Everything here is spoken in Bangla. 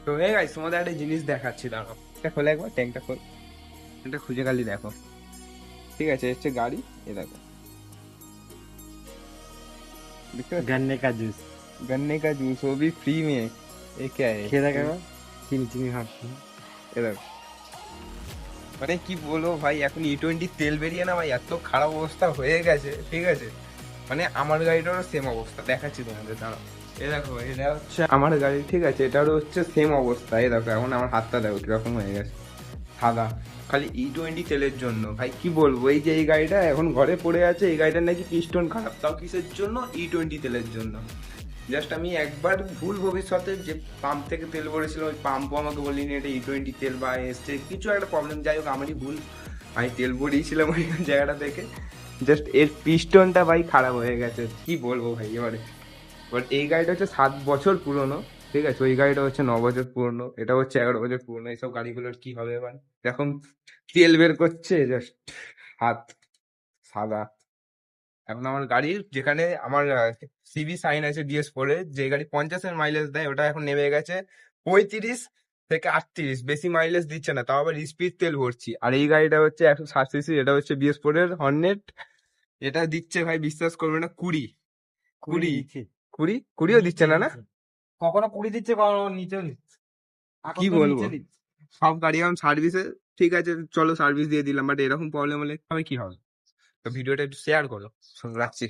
তো এই গাইস তোমাদের একটা জিনিস দেখাচ্ছি, দাঁড়াও। এটা খোলে একবার, ট্যাঙ্কটা খোল। এটা খুঁজে খালি দেখো। ঠিক আছে, হচ্ছে গাড়ি। এ দেখো, देखते हो? गन्ने का जूस। गन्ने का जूस, वो भी फ्री में। ये क्या है? খেয়ে দেখ একবার। চিনি চিনি ভাবছি। ये देखो। মানে কি বলবো ভাই, এখন E20 তেল বেরিয়ে না ভাই, এত খারাপ অবস্থা হয়ে গেছে। ঠিক আছে, মানে আমার গাড়িটারও সেম অবস্থা, দেখাচ্ছি তোমাদের, দাঁড়াও। এ দেখো, এটা হচ্ছে আমার গাড়ি। ঠিক আছে, এটারও হচ্ছে সেম অবস্থা। এই দেখো, এখন আমার হাতটা দেখো কিরকম হয়ে গেছে, সাদা। খালি E20 তেলের জন্য ভাই, কি বলবো। এই যে এই গাড়িটা এখন ঘরে পড়ে আছে, এই গাড়িটার নাকি পিস্টন খারাপ, তাও কিসের জন্য? E20 তেলের জন্য। জাস্ট আমি একবার ভুল ভবিষ্যতে যে পাম্প থেকে তেল ভরেছিলাম, ওই পাম্পও আমাকে বলিনি এটা E20 তেল, বা এসছে কিছু একটা প্রবলেম, যাই হোক আমারই ভুল। আমি তেল ভরিয়েছিলাম ওই জায়গাটা থেকে। জাস্ট এর পিস্টনটা ভাই খারাপ হয়ে গেছে, কি বলবো ভাই এবারে। বাট এই গাড়িটা হচ্ছে 7 বছর পুরনো। ঠিক আছে, ওই গাড়িটা হচ্ছে 9 বছর পুরনো, এটা হচ্ছে 11 বছর পুরনো। এইসব গাড়িগুলোর কি হবে এবার? এখন তেল বের করছে, জাস্ট হাত সাদা। এখন আমার গাড়ির যেখানে আমার সিবি সাইন আছে DS4 এ, যে গাড়ি 50-এর মাইলেজ দেয়, ওটা এখন নেমে গেছে 35 থেকে 38। বেশি মাইলেজ দিচ্ছে না, তাও আবার স্পিড তেল ভরছি। আর এই গাড়িটা হচ্ছে 160 সিসি, এটা হচ্ছে BS4 এর হর্নেট। এটা দিচ্ছে ভাই, বিশ্বাস করবে না, 20। কুড়ি 20, দিচ্ছে। 20ও দিচ্ছে নিচে না, না? নিচে কখনো কুড়ি দিচ্ছে কখনো নিচেও নিচ্ছে। এখন কি তো বলবো, নিচে দিচ্ছে। সব গাড়ি এখন সার্ভিসে। ঠিক আছে, চলো সার্ভিস দিয়ে দিলাম, বাট এরকম প্রবলেম হলে তবে কি হবে? তো ভিডিওটা একটু শেয়ার করো। রাখছি।